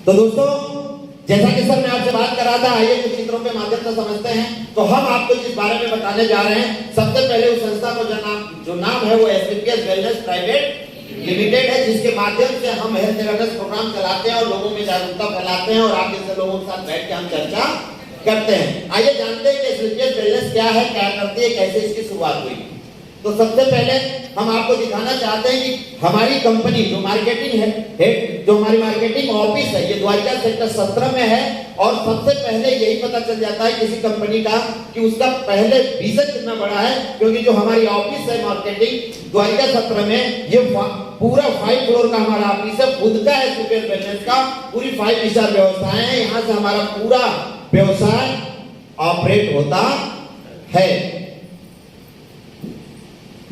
तो दोस्तों, जैसा कि सर मैं आपसे बात कर रहा था, आइए कुछ चित्रों के माध्यम से समझते हैं। तो हम आपको जिस बारे में बताने जा रहे हैं, सबसे पहले उस संस्था को जो नाम है वो एसपीपीएस वेलनेस प्राइवेट लिमिटेड है, जिसके माध्यम से हम हेल्थ अवेयरनेस प्रोग्राम चलाते हैं और लोगों में जागरूकता फैलाते हैं और आप जैसे लोगों के साथ बैठ के हम चर्चा करते हैं। आइए जानते हैं कि एसपीपीएस वेलनेस क्या है, क्या करती है, कैसे इसकी शुरुआत हुई। तो सबसे पहले हम आपको दिखाना चाहते हैं कि हमारी कंपनी जो मार्केटिंग है, जो हमारी मार्केटिंग ऑफिस है, ये द्वारिका सेक्टर 17 में है। और सबसे पहले यही पता चल जाता है किसी कंपनी का कि उसका पहले विजन कितना बड़ा है, क्योंकि जो हमारी ऑफिस है मार्केटिंग द्वारिका 17 में, ये पूरा 5 फ्लोर का हमारा ऑफिस है, खुद का है सुपर वेलनेस का, पूरी 5 स्टार व्यवस्थाएं हैं। यहाँ से हमारा पूरा व्यवसाय ऑपरेट होता है।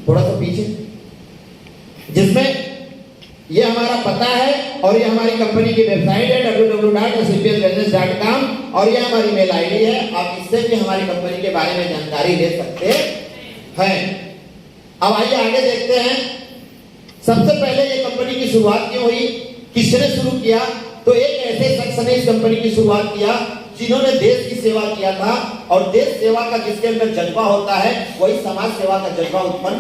थोड़ा सा पीछे, जिसमें ये हमारा पता है और ये हमारी कंपनी की वेबसाइट है www.cpswellness.com और ये हमारी मेल आईडी है। आप इससे भी हमारी कंपनी के बारे में जानकारी ले सकते हैं। अब आइए आगे देखते हैं। सबसे पहले ये कंपनी की शुरुआत क्यों हुई, किसने शुरू किया? तो एक ऐसे शख्स ने इस कंपनी की शुरुआत किया जिन्होंने देश की सेवा किया था, और देश सेवा का जिसके अंदर जज्बा होता है वही समाज सेवा का जज्बा उत्पन्न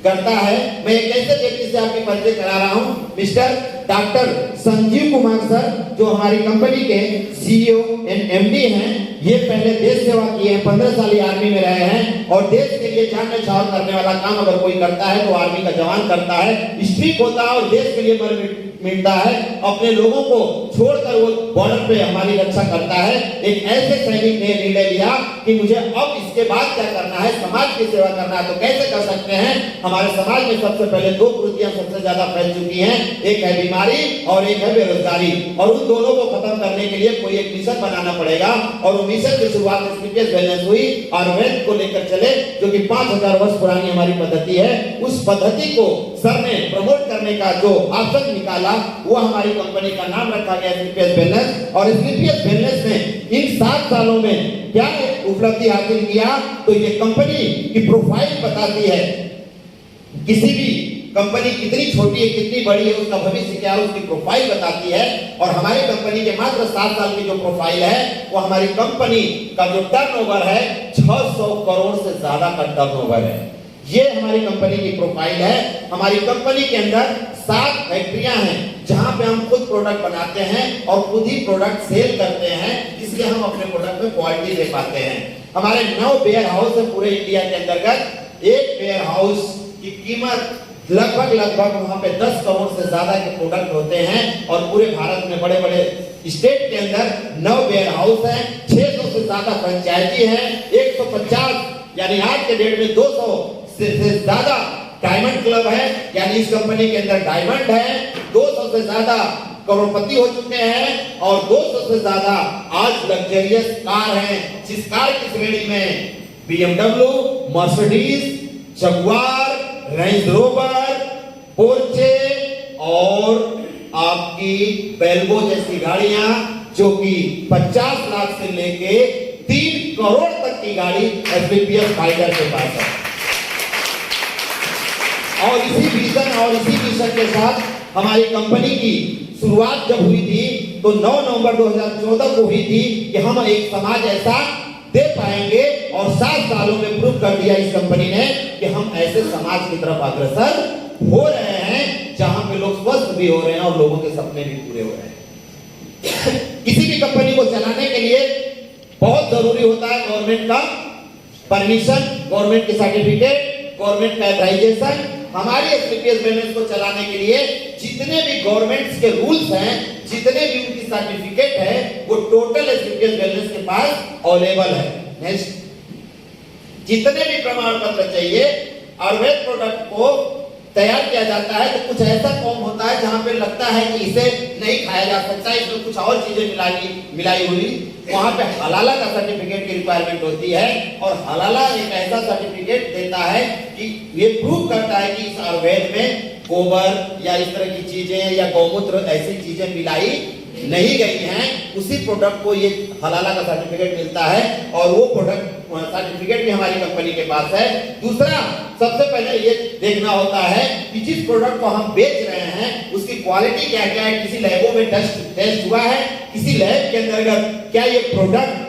करता है। मैं एक ऐसे व्यक्ति से आपके परिचय करा रहा हूं, mister doctor Sanjeev Kumar sir, जो हमारी कंपनी के सीईओ एंड एमडी हैं। ये पहले देश सेवा की है, 15 साल आर्मी में रहे हैं और देश के लिए जान न्यौछावर करने वाला काम अगर कोई करता है तो आर्मी का जवान करता है, स्ट्रिक्ट होता है और देश के लिए मर मिटता है, अपने लोगों को छोड़कर वो बॉर्डर पे हमारी रक्षा करता है। एक ऐसे सैनिक ने निर्णय लिया कि मुझे अब इसके बाद क्या करना है, समाज की सेवा करना है। तो कैसे कर सकते हैं? हमारे समाज में सबसे पहले 2 कुरीतियां सबसे ज्यादा फैल चुकी हैं, एक है बीमारी और एक है बेरोजगारी, और उन दोनों को खत्म करने के लिए कोई एक मिशन बनाना पड़ेगा। और वो मिशन की शुरुआत एसपीपीएस वेलनेस हुई और वेल्थ को लेकर चले, जो कि 5000 वर्ष पुरानी हमारी पद्धति है। उस पद्धति को सर ने प्रमोट करने का जो ऑप्शन निकाला, वो हमारी कंपनी का नाम रखा गया एसपीपीएस वेलनेस। और एसपीपीएस वेलनेस ने इन 7 सालों में क्या उपलब्धि हासिल किया, तो ये कंपनी की प्रोफाइल बताती है। किसी भी कंपनी कितनी छोटी है, कितनी बड़ी है, उसका भविष्य क्या है, उसकी प्रोफाइल बताती है। और हमारी कंपनी के मात्र 7 साल की जो प्रोफाइल है, वो हमारी कंपनी का जो टर्नओवर है 600 करोड़ से ज्यादा का टर्नओवर है। ये हमारी कंपनी की प्रोफाइल है। हमारी कंपनी के अंदर 7 फैक्ट्रियां हैं जहां पे हम खुद प्रोडक्ट बनाते हैं और खुद ही प्रोडक्ट सेल करते हैं, इसलिए हम अपने प्रोडक्ट में क्वालिटी दे पाते हैं। हमारे 9 वेयर हाउस है पूरे इंडिया के अंतर्गत। एक वेयर हाउस की कीमत लगभग वहां पे 10 करोड़ से ज्यादा के प्रोडक्ट होते हैं। और पूरे भारत में बड़े बड़े स्टेट के अंदर 9 वेयर हाउस है, 600 से ज्यादा फ्रेंचाइजी है, 150 यानी आज के डेट में 200 से ज्यादा डायमंड क्लब है, यानी इस कंपनी के अंदर डायमंड है। 200 से ज्यादा करोड़पति हो चुके हैं और 200 से ज्यादा आज लग्जरियस कार हैं, जिस कार की श्रेणी में BMW, Mercedes, Jaguar, Range Rover, Porsche और आपकी बेल्बो जैसी गाड़ियां, जो कि 50 लाख से लेके 3 करोड़ तक की गाड़ी एसपीपीएस फाइटर के पास है। और इसी विजन और इसी मिशन के साथ हमारी कंपनी की शुरुआत जब हुई थी, तो 9 नवंबर 2014 को हुई थी कि हम एक समाज ऐसा दे पाएंगे। और 7 सालों में प्रूव कर दिया इस कंपनी ने कि हम ऐसे समाज की तरफ अग्रसर हो रहे हैं जहां पे लोग स्वस्थ भी हो रहे हैं और लोगों के सपने भी पूरे हो रहे हैं। किसी भी कंपनी को चलाने के लिए बहुत जरूरी होता है गवर्नमेंट का परमिशन, गवर्नमेंट की सर्टिफिकेट, गवर्नमेंट का ऑथराइजेशन। हमारी एसपीपीएस वेलनेस को चलाने के लिए जितने भी गवर्नमेंट्स के रूल्स हैं, जितने भी उनकी सर्टिफिकेट है, वो टोटल एसपीपीएस वेलनेस के पास अवेलेबल है। नेक्स्ट, जितने भी प्रमाण पत्र चाहिए आयुर्वेद प्रोडक्ट को तैयार किया जाता है, तो कुछ ऐसा फॉर्म होता है जहां पे लगता है कि इसे नहीं खाया जा सकता, इसमें कुछ और चीजें मिलाई हुई, वहां पे हलाला का सर्टिफिकेट की रिक्वायरमेंट होती है। और हलाला एक ऐसा सर्टिफिकेट देता है कि ये प्रूव करता है कि इस आयुर्वेद में गोबर या इस तरह की चीजें या गौमूत्र ऐसी चीजें मिलाई नहीं गई हैं। उसी प्रोडक्ट को ये हलाला का सर्टिफिकेट मिलता है और वो प्रोडक्ट सर्टिफिकेट भी हमारी कंपनी के पास है। दूसरा, सबसे पहले ये देखना होता है कि जिस प्रोडक्ट को हम बेच रहे हैं उसकी क्वालिटी क्या क्या है, किसी लैबों में टेस्ट हुआ है, किसी लैब के अंतर्गत क्या ये प्रोडक्ट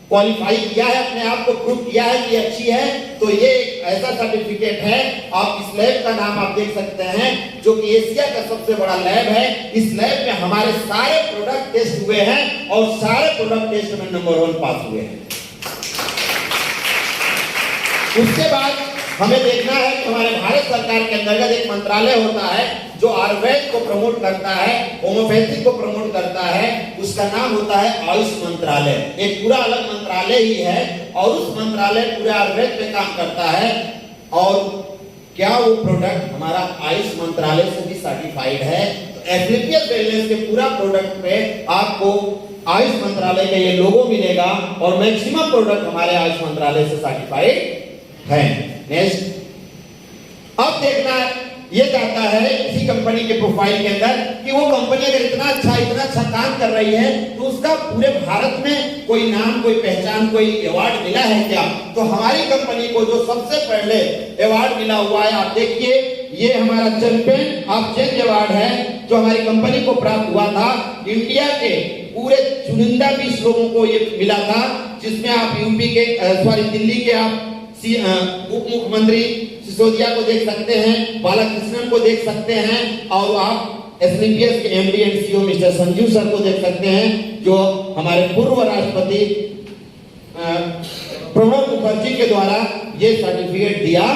क्वालिफाई किया है, अपने आप को प्रूव किया है कि अच्छी है, तो ये एक ऐसा सर्टिफिकेट है। आप इस लैब का नाम आप देख सकते हैं, जो कि एशिया का सबसे बड़ा लैब है। इस लैब में हमारे सारे प्रोडक्ट टेस्ट हुए हैं और सारे प्रोडक्ट टेस्ट में नंबर 1 पास हुए हैं। उसके बाद हमें देखना है कि हमारे भारत सरकार के अंतर्गत एक मंत्रालय होता है जो आयुर्वेद को प्रमोट करता है, होम्योपैथी को प्रमोट करता है, उसका नाम होता है आयुष मंत्रालय। एक पूरा अलग मंत्रालय ही है और उस मंत्रालय पूरे आयुर्वेद पे काम करता है। और क्या वो प्रोडक्ट हमारा आयुष मंत्रालय से भी सर्टिफाइड है? तो एस्क्लेपियस वेलनेस के पूरा प्रोडक्ट पे आपको आयुष मंत्रालय का ये लोगो मिलेगा और मैक्सिमम प्रोडक्ट हमारे आयुष मंत्रालय से सर्टिफाइड है। नेक्स्ट, अब देखना ये चाहता है इसी कंपनी के प्रोफाइल के अंदर कि वो कंपनी अगर इतना अच्छा काम कर रही है तो उसका पूरे भारत में कोई नाम, कोई पहचान, कोई अवार्ड मिला है क्या? तो हमारी कंपनी को जो सबसे पहले अवार्ड मिला हुआ है, आप देखिए, ये हमारा चैंपियन ऑफ चेंज अवार्ड है जो हमारी कंपनी को प्राप्त हुआ था। इंडिया के पूरे चुनिंदा 20 लोगों को ये मिला था, जिसमें आप यूपी के दिल्ली के आप उप मुख्यमंत्री सिसोदिया को देख सकते हैं, बालाकृष्णन को देख सकते हैं, और आप एसलीपीएस के MD and CEO mister Sanjeev sir को देख सकते हैं, जो हमारे पूर्व राष्ट्रपति प्रणब मुखर्जी के द्वारा ये सर्टिफिकेट दिया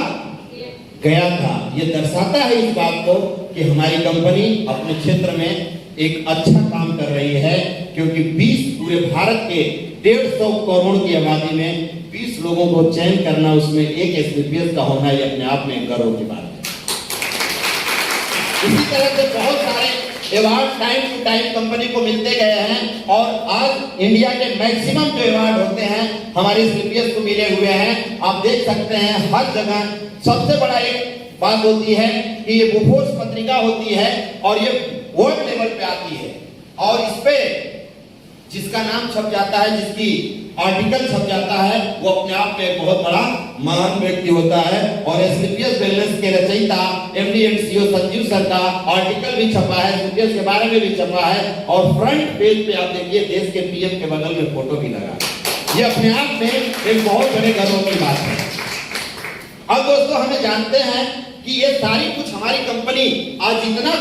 गया था। ये दर्शाता है इस बात को कि हमारी कंपनी अपने क्षेत्र में एक अच्छा काम कर रही है, क्योंकि 20 पूरे भारत के 150 करोड़ की आबादी में 20 लोगों को चयन करना, उसमें एक एसलीपीएस का होना, ये अपने आप में गर्व की बात है। इसी तरह से बहुत सारे award time to time company को मिलते गए हैं और आज इंडिया के मैक्सिमम जो अवार्ड होते हैं हमारे एसलीपीएस को मिले हुए हैं। आप देख सकते हैं हर जगह सबसे बड़ा एक बात होती है कि ये बोफोर्स पत्रिका होती है और ये वर्ल्ड लेवल पे आती है, और इस पे जिसका नाम छप जाता है, जिसकी आर्टिकल छप जाता है, वो अपने आप में एक बहुत बड़ा महान व्यक्ति होता है। और एस्क्लेपियस वेलनेस के रचयिता MD and CEO Sanjeev sir का आर्टिकल भी छपा है, एस्क्लेपियस के बारे में भी छपा है, और फ्रंट पेज पे आप देखिए देश के पीएम के बगल में फोटो भी लगा। ये अपने आप में एक बहुत बड़े गर्व की बात है। अब दोस्तों, हमें जानते हैं कि ये सारी कुछ हमारी कंपनी आज इतना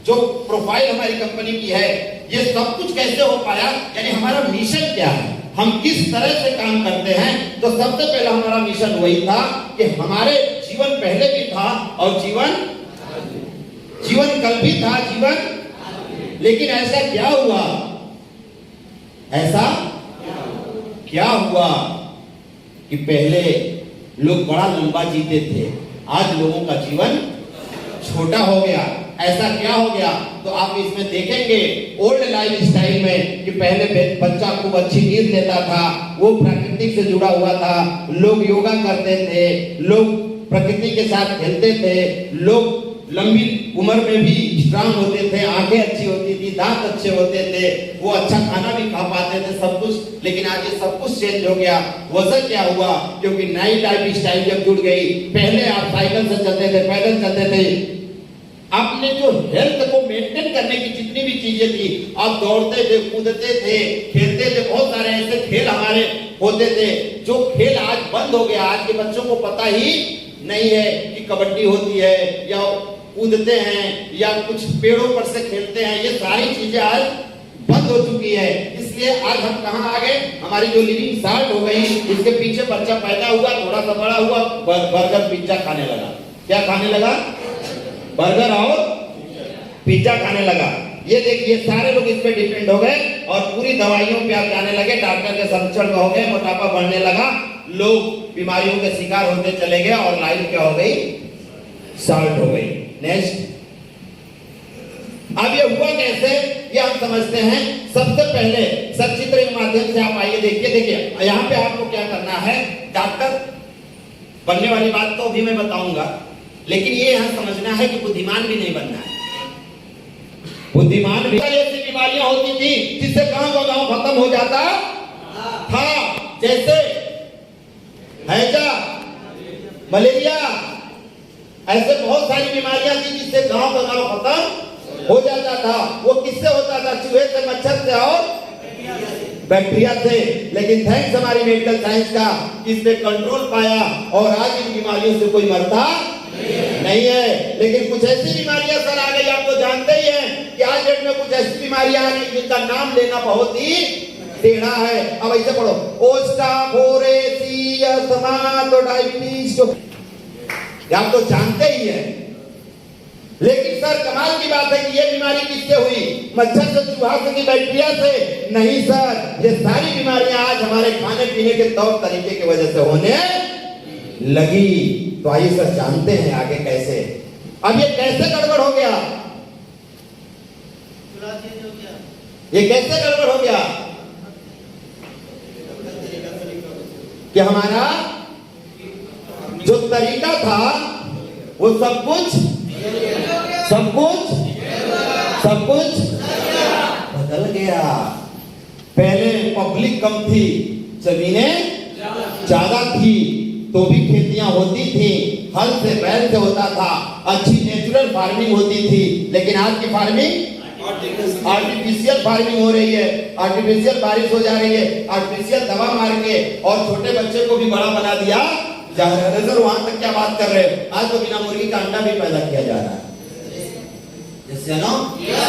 जो प्रोफाइल हमारी कंपनी की है, ये सब कुछ कैसे हो पाया, यानी हमारा मिशन क्या है, हम किस तरह से काम करते हैं। तो सबसे पहला हमारा मिशन वही था कि हमारे जीवन पहले भी था और जीवन कल भी था, लेकिन ऐसा क्या हुआ, ऐसा क्या हुआ कि पहले लोग बड़ा लंबा जीते थे, आज लोगों का जीवन छोटा हो गया। ऐसा क्या हो गया? तो आप इसमें देखेंगे ओल्ड लाइफ स्टाइल में कि पहले बच्चा खूब अच्छी नींद लेता था, वो प्राकृतिक से जुड़ा हुआ था, लोग योगा करते थे, लोग प्रकृति के साथ खेलते थे, लोग लंबी उम्र में भी स्ट्रांग होते थे, आंखें अच्छी होती थी, दांत अच्छे होते थे, वो अच्छा खाना भी खा पाते थे, सब कुछ। लेकिन आज ये सब कुछ चेंज हो गया। वजह क्या हुआ? क्योंकि नई लाइफ स्टाइल जब जुड़ गई। पहले आप साइकिल से चलते थे, पैदल चलते थे, आपने जो हेल्थ को मेंटेन करने की जितनी भी चीजें थी, आप दौड़ते थे, कूदते थे, खेलते थे, बहुत सारे ऐसे खेल हमारे होते थे जो खेल आज बंद हो गया। आज के बच्चों को पता ही नहीं है कि कबड्डी होती है या कूदते हैं या कुछ पेड़ों पर से खेलते हैं, ये सारी चीजें आज बंद हो चुकी है। इसलिए आज हम कहाँ आ गए? हमारी जो लिविंग स्टार्ट हो गई, इसके पीछे बच्चा पैदा हुआ, थोड़ा सा बड़ा हुआ, बर्गर पिज्जा खाने लगा। क्या खाने लगा? बर्गर और पिज्जा खाने लगा। ये देखिए सारे लोग इस पे डिपेंड हो गए और पूरी दवाइयों पे आप जाने लगे, डॉक्टर के संरक्षण में हो गए, मोटापा बढ़ने लगा, लोग बीमारियों के शिकार होते चले गए और लाइफ क्या हो गई? शॉर्ट हो गई। नेक्स्ट, अब ये हुआ कैसे, ये हम समझते हैं। सबसे पहले सचित्र के माध्यम से आप आइए, देखिए यहाँ पे आपको क्या करना है। डॉक्टर बनने वाली बात तो अभी मैं बताऊंगा, लेकिन ये यहां समझना है कि बुद्धिमान भी नहीं बनना है। बुद्धिमान भी ऐसी बीमारियां होती थी जिससे गांव का गांव खत्म हो जाता था, जैसे हैजा, मलेरिया, ऐसे बहुत सारी बीमारियां थी जिससे गांव का गांव खत्म हो जाता था। वो किससे होता था? चूहे से, मच्छर से और बैक्टीरिया से। लेकिन थैंक्स हमारी मेडिकल साइंस का, इस पे कंट्रोल पाया और आज इन बीमारियों से कोई मरता नहीं है। लेकिन कुछ ऐसी बीमारियां सर आ गई, आप तो जानते ही हैं कि आज डेट में कुछ ऐसी बीमारियां आ गई जिनका नाम लेना बहुत ही टेढ़ा है। अब ऐसे पढ़ो, ओस्टाफोरेसिस, अस्थमा, तो डायबिटीज, आप तो जानते ही हैं। लेकिन सर कमाल की बात है कि ये बीमारी किससे हुई? मच्छर से, चूहा से कि बैक्टीरिया से? नहीं सर, ये सारी बीमारियां आज हमारे खाने पीने के तौर तरीके की वजह से होने लगी। तो आइए सर जानते हैं आगे कैसे। अब ये कैसे गड़बड़ हो गया? ये कैसे गड़बड़ हो गया कि हमारा जो तरीका था वो सब कुछ बदल गया। पहले पब्लिक कम थी, जमीनें ज्यादा थी, तो भी खेतियां होती थी, हल से बैल से होता था, अच्छी नेचुरल फार्मिंग होती थी। लेकिन आज की फार्मिंग आर्टिफिशियल फार्मिंग हो रही है, आर्टिफिशियल बारिश हो जा रही है, आर्टिफिशियल दवा मार के और छोटे बच्चे को भी बड़ा बना दिया जा रहा है। सर वहां तक क्या बात कर रहे हैं? आज तो बिना मुर्गी का अंडा भी पैदा किया जा रहा है, जैसे ना।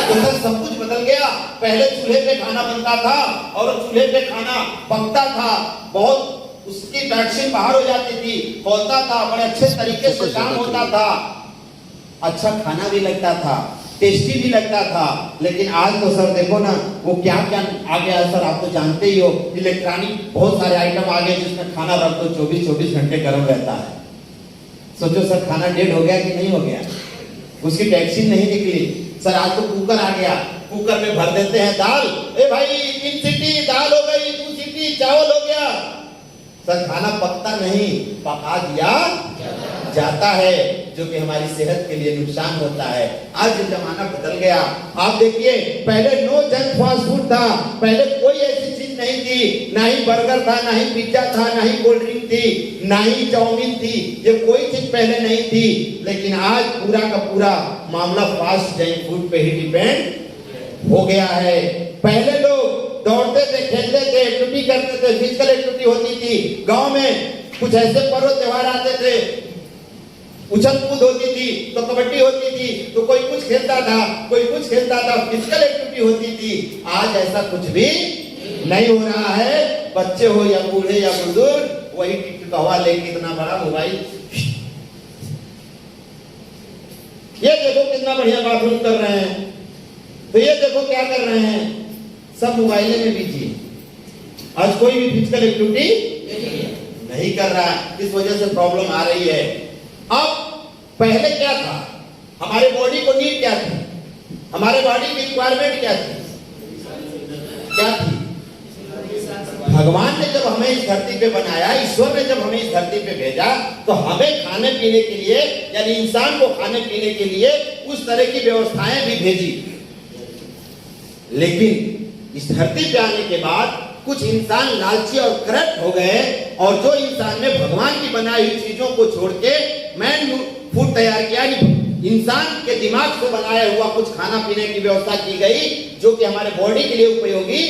तो सर सब कुछ बदल गया। पहले चूल्हे पे खाना बनता था और चूल्हे पे खाना पकता था, बहुत उसकी वैक्सीन बाहर हो जाती थी, होता था, बड़े अच्छे तरीके से काम होता था, अच्छा खाना भी लगता था, टेस्टी भी लगता था। लेकिन आज तो सर देखो ना, वो क्या क्या आ गया है सर, आप तो जानते ही हो। इलेक्ट्रॉनिक बहुत सारे आइटम आ गए जिसमें खाना रख दो 24 घंटे गर्म रहता है। सोचो सर खाना डेड हो गया कि नहीं हो गया, उसकी वैक्सीन नहीं निकली। सर आज तो कुकर आ गया, कुकर में भर देते हैं दाल, ए भाई 3 सीटी दाल हो गई, 2 सीटी चावल हो गया। सर खाना पकता नहीं, पका दिया जाता है, जो कि हमारी सेहत के लिए नुकसान होता है। आज जमाना बदल गया। आप देखिए पहले नो जंक फास्ट फूड था, पहले कोई ऐसी चीज नहीं थी, ना ही बर्गर था, ना ही पिज्जा था, ना ही कोल्ड ड्रिंक थी, ना ही चाउमीन थी, ये कोई चीज पहले नहीं थी। लेकिन आज पूरा का पूरा मामला फास्ट जंक फूड पे ही डिपेंड हो गया है। पहले लोग दौड़ते थे, खेलते थे, एक्टिविटी करते थे, फिजिकल एक्टिविटी होती थी। गांव में कुछ ऐसे पर्व त्योहार आते थे, उछल कूद होती थी, तो कबड्डी होती थी, तो कोई कुछ खेलता था, कोई कुछ खेलता था, फिजिकल एक्टिविटी होती थी। आज ऐसा कुछ भी नहीं हो रहा है। बच्चे हो या बूढ़े या बुजुर्ग, वही टिकटॉक हवा लेके इतना बड़ा मोबाइल, ये देखो कितना बढ़िया बाथरूम कर रहे हैं, तो ये देखो क्या कर रहे हैं, सब मोबाइल में बिजी। आज कोई भी फिजिकल एक्टिविटी नहीं कर रहा है, इस वजह से प्रॉब्लम आ रही है। अब पहले क्या था, हमारे बॉडी को नीड क्या थी, हमारे बॉडी की रिक्वायरमेंट क्या थी, क्या थी? भगवान ने जब हमें इस धरती पे बनाया, ईश्वर ने जब हमें इस धरती पे भेजा, तो हमें खाने पीने के लिए, यानी इंसान को खाने पीने के लिए उस तरह की व्यवस्थाएं भी भेजी। लेकिन इस धरती पे आने के बाद कुछ इंसान लालची और करप्ट हो गए, और जो इंसान ने भगवान की बनाई हुई चीजों को छोड़ के मैन फूड तैयार किया, इंसान के दिमाग से बनाया हुआ कुछ खाना पीने की व्यवस्था की गई, जो कि हमारे बॉडी के लिए उपयोगी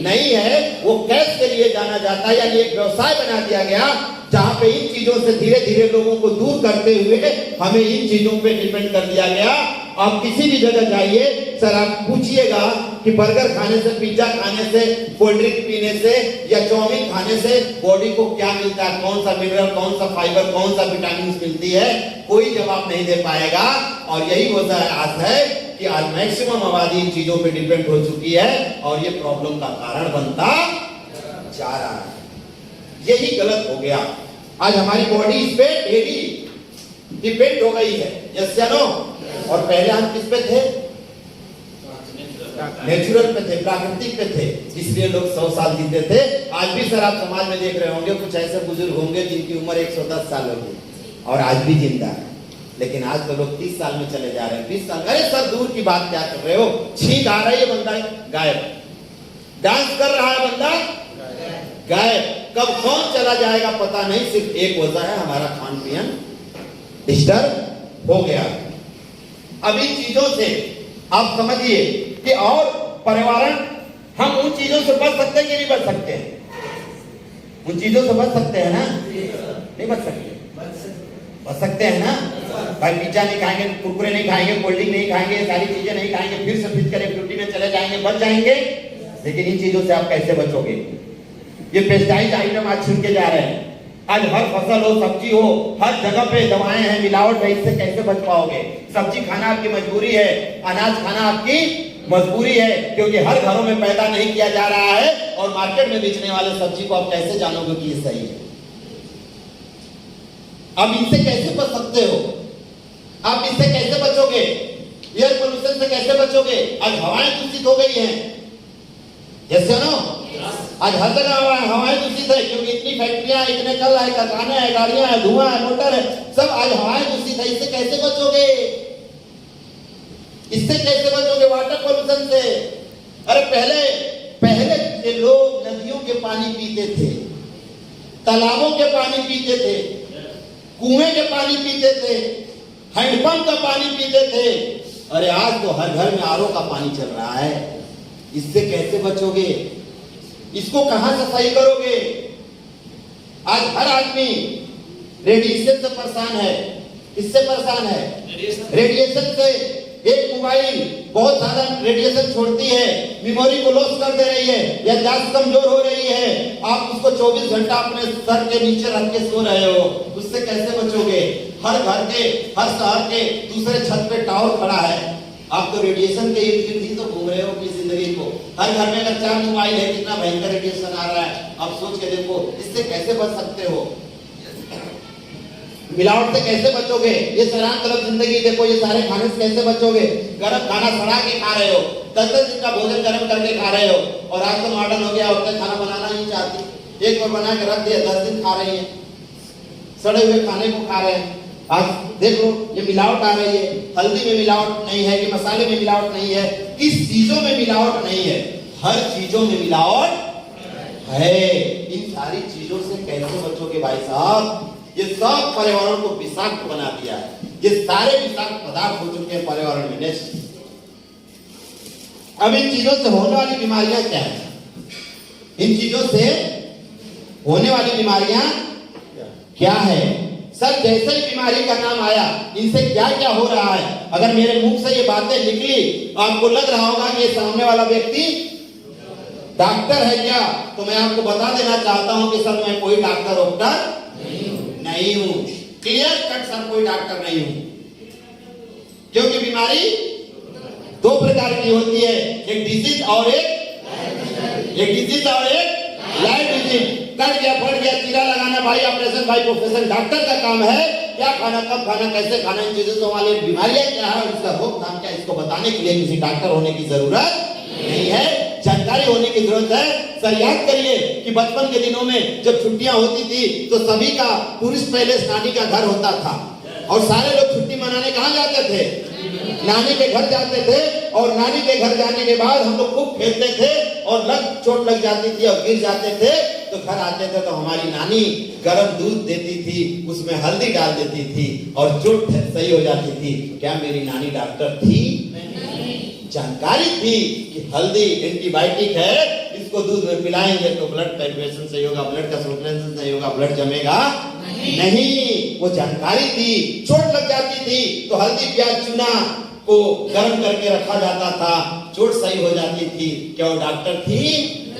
नहीं है, वो कैश के लिए जाना जाता है, यानी एक व्यवसाय बना दिया गया, जहां पे इन चीजों से धीरे धीरे लोगों को दूर करते हुए हमें इन चीजों पे डिपेंड कर दिया गया। आप किसी भी जगह जाइए सर, आप पूछिएगा कि बर्गर खाने से, पिज्जा खाने से, कोल्ड ड्रिंक पीने से या चाउमीन खाने से बॉडी को क्या मिलता है, कौन सा मिनरल, कौन सा फाइबर, कौन सा विटामिन मिलती है, कोई जवाब नहीं दे पाएगा। और यही वजह है कि आज मैक्सिमम आबादी इन चीजों पे डिपेंड हो चुकी है और ये प्रॉब्लम का कारण बनता जा रहा है। यही गलत हो गया। आज हमारी बॉडी इस पे डेली डिपेंड हो गई है, यस या नो? और पहले हम किस पे थे? नेचुरल पे थे, प्राकृतिक पे थे, इसलिए लोग 100 साल जीते थे। आज भी सर आप समाज में देख रहे होंगे, कुछ ऐसे बुजुर्ग होंगे जिनकी उम्र 110 साल होगी और आज भी जिंदा है। लेकिन आज तो लोग 30 साल में चले जा रहे हैं, 20 साल। अरे सर दूर की बात क्या कर रहे हो, छींक आ रही है, बंदा गायब, डांस कर रहा है बंदा गायब, कब कौन चला जाएगा पता नहीं। सिर्फ एक वजह है, हमारा खान पीन डिस्टर्ब हो गया। अब इन चीजों से आप समझिए कि और पर्यावरण, हम उन चीजों से बच सकते हैं कि नहीं बच सकते हैं? उन चीजों से बच सकते हैं ना? नहीं बच सकते? बच सकते हैं ना? भाई पिज्जा नहीं खाएंगे, कुरकुरे नहीं खाएंगे, कोल्ड ड्रिंक नहीं खाएंगे, सारी चीजें नहीं खाएंगे, फिर से फिजिकल एक्टिविटी में चले जाएंगे, बच जाएंगे। लेकिन इन चीजों से आप कैसे बचोगे? ये पेस्टिसाइड आइटम आज छिड़के जा रहे हैं, आज हर फसल हो, सब्जी हो, हर जगह पे दवाएं हैं, मिलावट है, इससे कैसे बच पाओगे? सब्जी खाना आपकी मजबूरी है, अनाज खाना आपकी मजबूरी है, क्योंकि हर घरों में पैदा नहीं किया जा रहा है, और मार्केट में बेचने वाले सब्जी को आप कैसे जानोगे कि ये सही है? अब इनसे कैसे बच सकते हो? आप इससे कैसे बचोगे? एयर पोल्यूशन से कैसे बचोगे? आज हवाएं दूषित हो गई हैं, जैसे नो आज हर जगह हवाएं दूषित है, क्योंकि इतनी फैक्ट्रियां, इतने कल है, कारखाने हैं, गाड़ियां हैं, धुआं है, मोटर है, सब आज हवाएं दूषित है। इससे कैसे बचोगे? इससे कैसे बचोगे? वाटर पोल्यूशन से। अरे पहले के लोग नदियों के पानी पीते थे, तालाबों के पानी पीते थे, कुएं के पानी पीते थे, हैंडपंप का पानी पीते थे। अरे आज तो हर घर में आरओ का पानी चल रहा है। इससे कैसे बचोगे? इसको कहां से सही करोगे? आज हर आदमी रेडिएशन से परेशान है। किससे परेशान है? रेडिएशन से। एक मोबाइल बहुत ज्यादा रेडिएशन छोड़ती है, मेमोरी को लॉस कर दे रही है, याददाश्त कमजोर हो रही है। आप उसको 24 घंटा अपने सर के नीचे रख के सो रहे हो, उससे कैसे बचोगे? हर घर के, हर शहर के दूसरे छत पे टावर खड़ा है, आप तो रेडिएशन के इर्द गिर्द ही तो घूम रहे हो अपनी जिंदगी को। हर घर में अगर 4 मोबाइल है, कितना भयंकर रेडिएशन आ रहा है, आप सोच के देखो। इससे कैसे बच सकते हो? मिलावट से कैसे बचोगे? ये सरान तलब जिंदगी देखो, ये सारे खाने से कैसे बचोगे? गरम खाना सड़ा के खा रहे हो, 10-10 दिन का भोजन गर्म करके खा रहे हो। और आज तो मॉडर्न हो गया, औरतें खाना बनाना नहीं चाहती, एक बार बना के रख दिया, 10 दिन खा रही है, सड़े हुए खाने को खा रहे हैं। आज देखो ये मिलावट आ रही है, हल्दी में मिलावट नहीं है, कि मसाले में मिलावट नहीं है, किस चीजों में मिलावट नहीं है? हर चीजों में मिलावट है। इन सारी चीजों से कैसे बचोगे भाई साहब? ये सब पर्यावरण को विषाक्त बना दिया है। ये सारे विषाक्त पदार्थ हो चुके हैं पर्यावरण में नष्ट। अब इन चीजों से होने वाली बीमारियां क्या है? इन चीजों से होने वाली बीमारियां क्या है? सर जैसे ही बीमारी का नाम आया, इनसे क्या क्या हो रहा है? अगर मेरे मुंह से ये बातें निकली, आपको लग रहा होगा कि ये सामने वाला व्यक्ति डॉक्टर है क्या? तो मैं आपको बता देना चाहता हूं कि सर मैं कोई डॉक्टर नहीं हूं। क्लियर कट सर, कोई डॉक्टर नहीं हूं। क्योंकि बीमारी 2 प्रकार की होती है, एक डिजीज और एक डिजीज और एक लाइफ डिजीज। कट गया, फट गया, चीरा लगाना भाई ऑपरेशन, भाई प्रोफेशन डॉक्टर का काम है। क्या खाना, कब खाना, कैसे खाना, इन चीजों से वाले बीमारियां क्या है, उसका रोकथाम क्या, इसको बताने के लिए किसी डॉक्टर होने की जरूरत नहीं है, जानकारी होने की जरूरत है। सर याद करिए कि बचपन के दिनों में जब छुट्टियां होती थी तो सभी का टूरिस्ट पैलेस नानी का घर होता था, और सारे लोग छुट्टी मनाने कहां जाते थे? नानी के घर जाते थे। और नानी के घर जाने के बाद हम लोग खूब खेलते थे, और चोट लग जाती थी और गिर जाते थे, तो घर आते थे तो हमारी नानी गर्म दूध देती थी, उसमें हल्दी डाल देती थी और चोट सही हो जाती थी। क्या मेरी नानी डॉक्टर थी? जानकारी थी कि हल्दी एंटीबायोटिक है, इसको दूध में पिलाएंगे तो ब्लड सर्कुलेशन सही होगा, ब्लड का सर्कुलेशन सही होगा, ब्लड जमेगा नहीं। वो जानकारी थी। चोट लग जाती थी तो हल्दी प्याज चूना को गर्म करके रखा जाता था, चोट सही हो जाती थी। क्या वो डॉक्टर थी?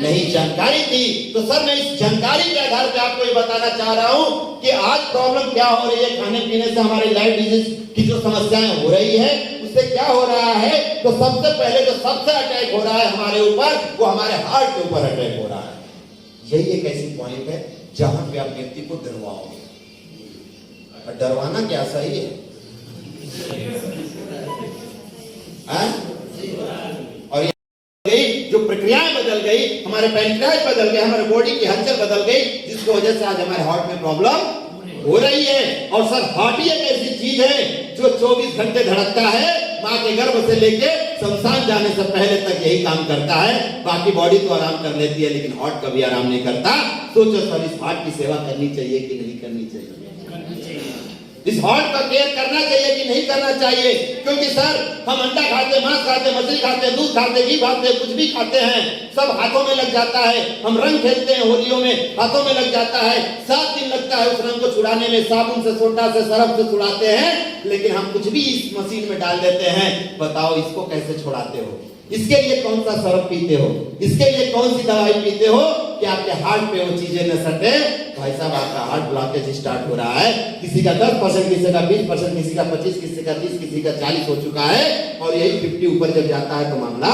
नहीं, जानकारी थी। तो सर मैं इस जानकारी के आधार पे आपको ये बताना चाह रहा हूं कि आज प्रॉब्लम क्या हो रही है, खाने पीने से हमारे लाइफ डिजीज की जो समस्याएं हो रही है, उससे क्या हो रहा है? तो सबसे पहले जो सबसे अटैक हो रहा है हमारे ऊपर, वो हमारे हार्ट के ऊपर अटैक हो रहा है। यही एक ऐसी पॉइंट है जहां पे आप व्यक्ति को डरवाओगे। डरवाना क्या सही है? और ये जो प्रक्रियाएं बदल गई, हमारे पैंक्रियाज बदल गए, हमारे बॉडी की हलचल बदल गई, जिसकी वजह से आज हमारे हार्ट में प्रॉब्लम हो रही है। और सर हार्ट ही एक ऐसी चीज है जो 24 घंटे धड़कता है, माँ के गर्भ से लेके शमशान जाने से पहले तक यही काम करता है। बाकी बॉडी तो आराम कर लेती है, लेकिन हार्ट कभी आराम नहीं करता। सोचो सर, इस हार्ट की सेवा करनी चाहिए कि नहीं करनी चाहिए? इस हार्ट का केयर करना चाहिए कि नहीं करना चाहिए? क्योंकि सर हम अंडा खाते, मांस खाते, मछली खाते, दूध खाते, घी खाते, कुछ भी खाते हैं, सब हाथों में लग जाता है। हम रंग खेलते हैं होलियों में, हाथों में लग जाता है, 7 दिन लगता है उस रंग को छुड़ाने में, साबुन से, सोडा से, सरफ से छुड़ाते हैं, लेकिन हम कुछ भी इस मशीन में डाल देते हैं। बताओ इसको कैसे छुड़ाते हो? इसके लिए कौन सा सरफ पीते हो? इसके लिए कौन सी दवाई पीते हो कि आपके हार्ट पे वो चीजें न सटे? भाई साहब आपका हार्ट ब्लॉकेज स्टार्ट हो रहा है। किसी का 10%, किसी का 20%, किसी का 25%, किसी का 30%, किसी का 40% हो चुका है, और यही 50 ऊपर जब जाता है तो मामला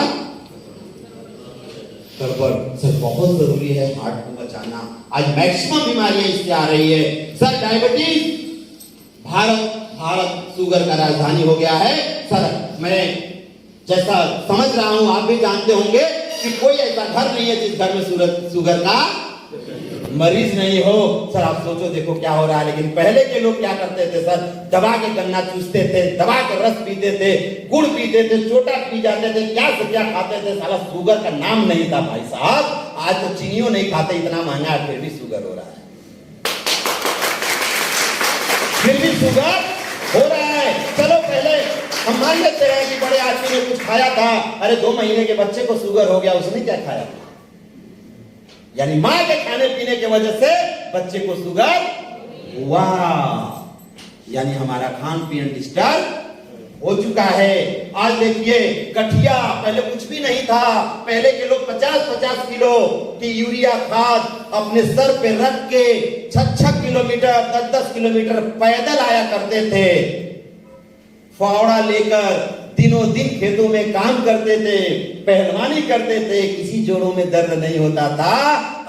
गड़बड़। सर बहुत जरूरी है हार्ट को बचाना। आज मैक्सिमम बीमारियां इससे आ रही है। सर डायबिटीज, भारत शुगर का राजधानी हो गया है। सर मैं जैसा समझ रहा हूं, आप भी जानते होंगे कि कोई ऐसा घर नहीं है जिस घर में शुगर का मरीज नहीं हो। सर आप सोचो देखो क्या हो रहा है। लेकिन पहले के लोग क्या करते थे सर? दबा के गन्ना चूसते थे, दबा के रस पीते थे, गुड़ पीते थे, चोटा पी जाते थे, क्या से क्या खाते थे। साला शुगर का नाम नहीं था भाई साहब। आज तो चीनियों नहीं खाते, इतना महंगा है, फिर भी शुगर हो रहा है, फिर भी शुगर हो रहा है। चलो पहले हम मान लेते हैं कि बड़े आदमी ने कुछ खाया था, अरे 2 महीने के बच्चे को शुगर हो गया, उसने क्या खाया था? यानी मां के खाने पीने की वजह से बच्चे को शुगर हुआ। यानी हमारा खान पीन डिस्टर्ब हो चुका है। आज देखिए गठिया, पहले कुछ भी नहीं था। पहले के लोग 50-50 किलो की यूरिया खाद अपने सर पे रख के 6-6 किलोमीटर, 10-10 किलोमीटर पैदल आया करते थे, फावड़ा लेकर दिनों दिन खेतों में काम करते थे, पहलवानी करते थे, किसी जोड़ों में दर्द नहीं होता था।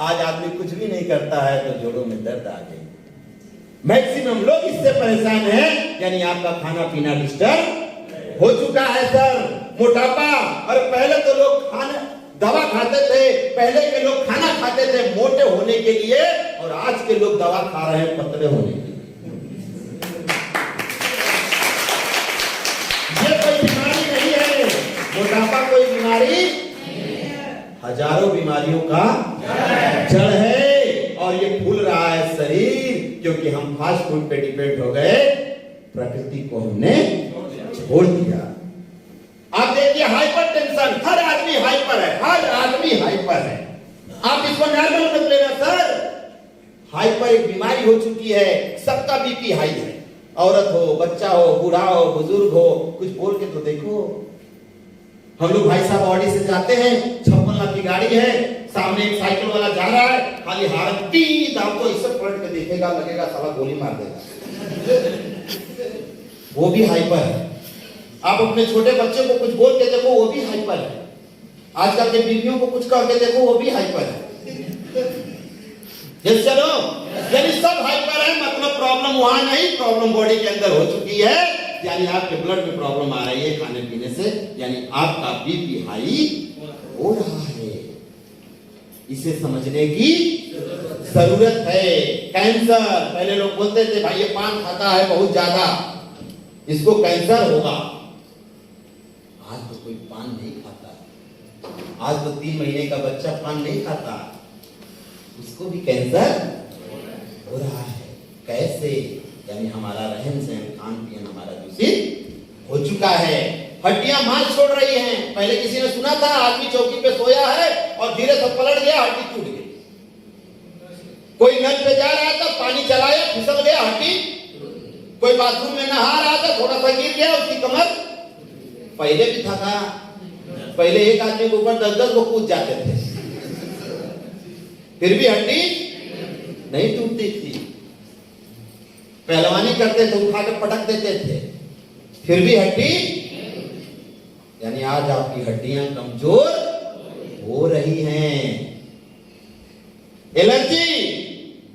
आज आदमी कुछ भी नहीं करता है तो जोड़ों में दर्द आ गई। मैक्सिमम लोग इससे परेशान हैं, यानी आपका खाना पीना डिस्टर्ब हो चुका है सर। मोटापा, और पहले तो लोग खाना दवा खाते थे, पहले के लोग खाना खाते थे मोटे होने के लिए, और आज के लोग दवा खा रहे हैं पतले होने के लिए। ये कोई बीमारी नहीं है, मोटापा कोई बीमारी नहीं है, हजारों बीमारियों का जड़ है। और ये फूल रहा है शरीर, क्योंकि हम फास्ट फूड पे डिपेंड हो गए, प्रकृति को हमने छोड़ दिया। आप देखिए हाइपर टेंशन, हर आदमी हाइपर है, हर आदमी हाइपर है। आप इसको नॉर्मल मत लेना सर, हाइपर एक बीमारी हो चुकी है। सबका बीपी हाई है, औरत हो, बच्चा हो, बूढ़ा हो, बुजुर्ग हो, कुछ बोल के तो देखो। हम लोग भाई साहब ऑडी से जाते हैं, 56 लाख की गाड़ी है, सामने एक साइकिल वाला जा रहा है, खाली हारन टीट, आपको इससे पलट के देखेगा, लगेगा साला गोली मार देगा। वो भी हाइपर है। आप अपने छोटे बच्चे को कुछ बोल के देखो, वो भी हाइपर है। आजकल के बीवियों को कुछ कह के देखो, वो भी हाइपर है। यस चलो, यानी सब हाइपर है, मतलब प्रॉब्लम वहां नहीं, प्रॉब्लम बॉडी के अंदर हो चुकी है। यानी आपके ब्लड में प्रॉब्लम आ रही है खाने पीने से, यानी आपका बीपी हाई हो रहा है। इसे समझने की जरूरत है। कैंसर, पहले लोग बोलते थे भाई ये पान खाता है बहुत ज्यादा, इसको कैंसर होगा। आज तो कोई पान नहीं खाता, आज तो 3 महीने का बच्चा पान नहीं खाता, उसको भी कैंसर हो रहा है। कैसे? यानी हमारा रहन सहन, खान पीन हमारा दूषित हो चुका है। हड्डियां मांस छोड़ रही हैं। पहले किसी ने सुना था आदमी चौकी पे सोया है और धीरे से पलट गया, हड्डी टूट गई। कोई नल पे जा रहा था, पानी चलाया, फिसल गया, हड्डी। कोई बाथरूम में नहा रहा था, थोड़ा सा गिर गया, उसकी कमर। पहले भी था, पहले एक आदमी के ऊपर 10-10 लोग कूद जाते थे, फिर भी हड्डी नहीं टूटती थी। पहलवानी करते थे, उठा के पटक देते थे, फिर भी हड्डी। यानी आज आपकी हड्डियां कमजोर हो रही हैं। एलर्जी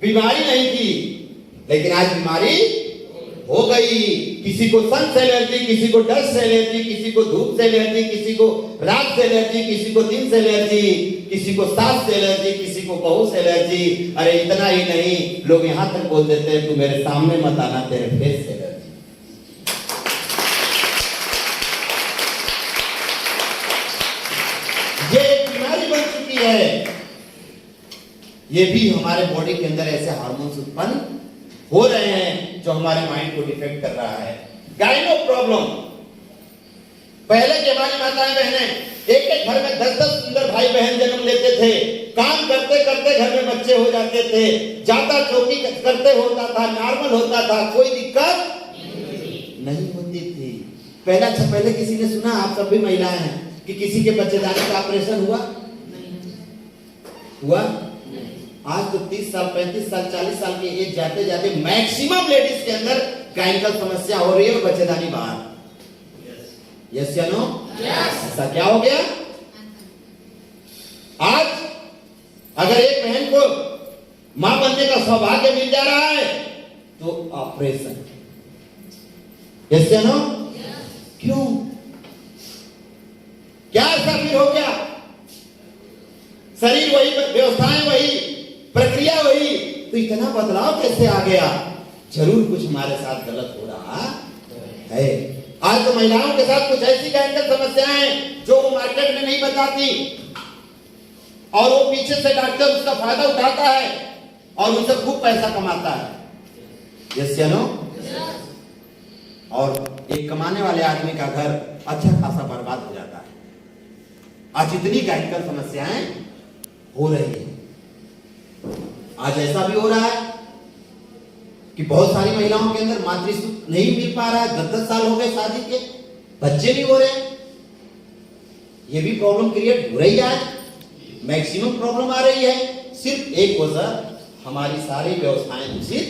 बीमारी नहीं थी, लेकिन आज बीमारी हो गई। किसी को सन से एलर्जी, किसी को डस्ट से एलर्जी, किसी को धूप से एलर्जी, किसी को रात से एलर्जी, किसी को दिन से एलर्जी, किसी को सास से एलर्जी, किसी को बहू से एलर्जी। अरे इतना ही नहीं, लोग यहां तक बोल देते हैं तू मेरे सामने मत आना, तेरे फेस से एलर्जी। ये एक बीमारी बन चुकी है। ये भी हमारे बॉडी के अंदर ऐसे हार्मोन्स उत्पन्न हो रहे हैं जो हमारे माइंड को डिफेक्ट कर रहा है। Gyno problem. पहले की हमारी माताएं बहनें एक एक घर में 10-10 सुंदर भाई बहन जन्म लेते थे, काम करते करते घर में बच्चे हो जाते थे, जाता चौकी करते होता था, नॉर्मल होता था, कोई दिक्कत नहीं होती थी। पहले किसी ने सुना, आप सब भी महिलाएं हैं, कि किसी के बच्चेदानी का ऑपरेशन हुआ? आज तो 30 साल 35 साल 40 साल की एज जाते जाते मैक्सिमम लेडीज के अंदर गायनिकल समस्या हो रही है और बच्चेदानी बाहर। यस या नो? ऐसा क्या हो गया? आज अगर एक बहन को मां बनने का सौभाग्य मिल जा रहा है तो ऑपरेशन। यस या नो? क्यों? क्या ऐसा फिर हो गया? शरीर वही, व्यवस्थाएं वही, प्रक्रिया वही, तो इतना बदलाव कैसे आ गया? जरूर कुछ हमारे साथ गलत हो रहा है। आज तो महिलाओं के साथ कुछ ऐसी गायनिकल समस्याएं जो वो मार्केट में नहीं बताती, और वो पीछे से डॉक्टर उसका फायदा उठाता है और उनसे खूब पैसा कमाता है। यस या नो? और एक कमाने वाले आदमी का घर अच्छा खासा बर्बाद हो जाता है। आज इतनी गायनिकल समस्याएं हो रही है। आज ऐसा भी हो रहा है कि बहुत सारी महिलाओं के अंदर मातृत्व नहीं मिल पा रहा है। 10-10 साल हो गए शादी के, बच्चे नहीं हो रहे। ये भी प्रॉब्लम क्रिएट हो रही है। आज मैक्सिमम प्रॉब्लम आ रही है। सिर्फ एक वजह, हमारी सारी व्यवस्थाएं दूषित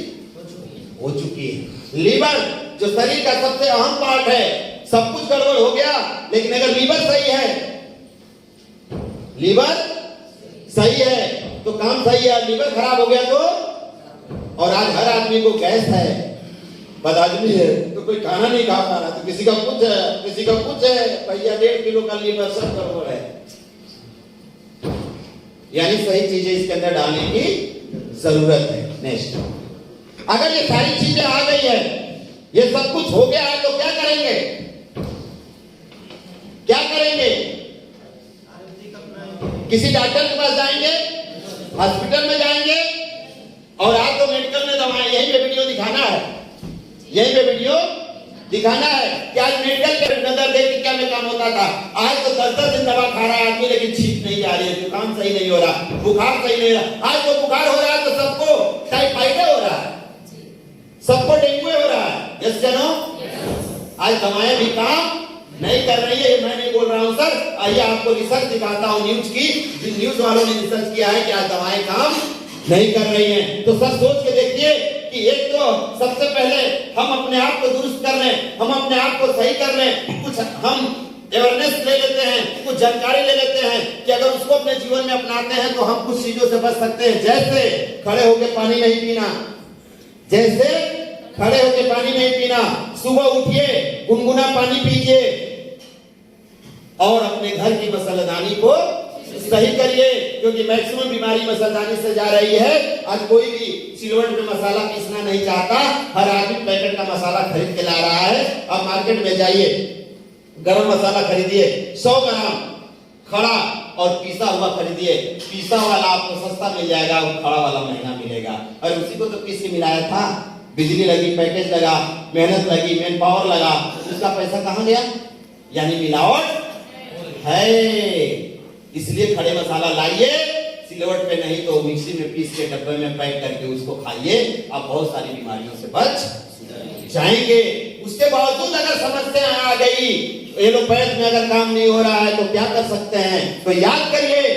हो चुकी है। लीवर जो शरीर का सबसे अहम पार्ट है, सब कुछ गड़बड़ हो गया। लेकिन अगर लीवर सही है, लीवर सही है तो काम सही है। लीवर खराब हो गया तो, और आज हर आदमी को गैस है, बदआदमी है तो कोई खाना नहीं खा पा रहा, तो किसी का कुछ है, किसी का कुछ है, भैया 1.5 किलो का लीवर, सब गड़बड़ है। यानी सही चीजें इसके अंदर डालने की जरूरत है। नेक्स्ट, अगर ये सारी चीजें आ गई है, ये सब कुछ हो गया है, तो क्या करेंगे? क्या करेंगे? किसी डॉक्टर के पास जाएंगे, हॉस्पिटल में जाएंगे, और आज तो मेडिकल में दवाएं, यहीं पे वीडियो दिखाना है, यहीं पे वीडियो दिखाना है कि आज मेडिकल के नजर देख के क्या में काम होता था। आज तो 10-10 दिन दवा खा रहा है आदमी, लेकिन ठीक नहीं आ रही है, जुकाम सही नहीं हो रहा, बुखार सही नहीं हो रहा। आज तो बुखार हो रहा है तो सबको टाइफाइड हो रहा है, सबको डेंगू हो रहा है। यस जनो? आज दवाएं भी काम नहीं कर रही है। मैं नहीं बोल रहा हूं सर, आइए आपको रिसर्च दिखाता हूं न्यूज की। न्यूज वालों ने रिसर्च किया है कि आज दवाएं काम नहीं कर रही हैं। तो सर सोच के देखिए कि एक तो सबसे पहले हम अपने आप को दुरुस्त कर लें, हम अपने आप को सही कर लें, कुछ हम अवेयरनेस ले लेते हैं, कुछ जानकारी ले लेते हैं कि अगर उसको अपने जीवन में अपनाते हैं तो हम कुछ चीजों से बच सकते हैं। जैसे खड़े होकर पानी नहीं पीना, जैसे खड़े होकर पानी नहीं पीना, सुबह उठिए गुनगुना पानी पीजिए, और अपने घर की मसलदानी को सही करिए, क्योंकि मैक्सिमम बीमारी मसलदानी से जा रही है। आज कोई भी सिलवट में मसाला पीसना नहीं चाहता, हर आदमी पैकेट का मसाला खरीद के ला रहा है। अब मार्केट में जाइए, गरम मसाला खरीदिए 100 ग्राम खड़ा और पीसा हुआ खरीदिए। पीसा वाला आपको सस्ता मिल जाएगा और खड़ा वाला महंगा मिलेगा। और उसी को तो पीस के मिलाया था, बिजली लगी, पैकेज लगा, मेहनत लगी, मैन पावर लगा, उसका पैसा कहां गया? यानी मिलावट है। इसलिए खड़े मसाला लाइए, सिलवट पे नहीं तो मिक्सी में पीस के डब्बे में पैक करके उसको खाइए, आप बहुत सारी बीमारियों से बच जाएंगे। उसके बावजूद अगर समस्या आ गई, एलोपैथ में अगर काम नहीं हो रहा है तो क्या कर सकते हैं? तो याद करिए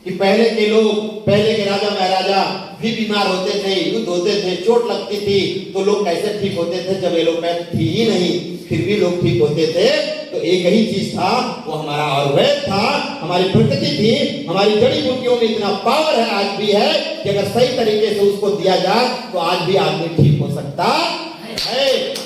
कि पहले के लोग, पहले के राजा महाराजा भी बीमार होते थे, युद्ध होते थे, चोट लगती थी, तो लोग कैसे ठीक होते थे? जब एलोपैथ थी ही नहीं, फिर भी लोग ठीक होते थे। तो एक ही चीज था, वो हमारा आयुर्वेद था, हमारी प्रकृति थी, हमारी जड़ी बूटियों में इतना पावर है, आज भी है, कि अगर सही तरीके से उसको दिया जाए तो आज भी आदमी ठीक हो सकता है।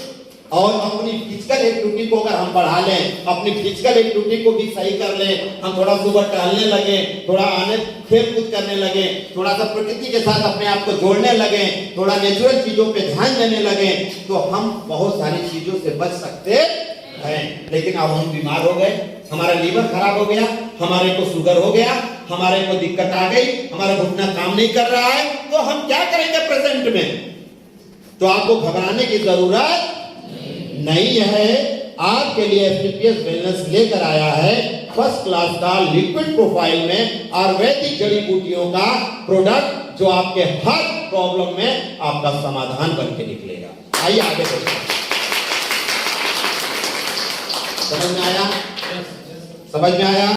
और अपनी फिजिकल एक्टिविटी को अगर हम बढ़ा लें, अपनी फिजिकल एक्टिविटी को भी सही कर लें, हम थोड़ा सुबह टहलने लगे, थोड़ा आने खेल कूद करने लगे, थोड़ा सा प्रकृति के साथ अपने आप को जोड़ने लगे, थोड़ा नेचुरल चीजों पे ध्यान देने लगे, तो हम बहुत सारी चीजों से बच सकते हैं। लेकिन अब हम बीमार हो गए, हमारा लीवर खराब हो गया, हमारे को शुगर हो गया, हमारे को दिक्कत आ गई, हमारा घुटना काम नहीं कर रहा है, तो हम क्या करेंगे प्रेजेंट में? तो आपको घबराने की जरूरत नहीं है। आपके लिए एसटीपीएस वेलनेस लेकर आया है फर्स्ट क्लास का लिक्विड प्रोफाइल में आयुर्वेदिक जड़ी बूटियों का प्रोडक्ट, जो आपके हर प्रॉब्लम में आपका समाधान बनके निकलेगा। आइए आगे बढ़ते हैं। समझ में आया? समझ में आया?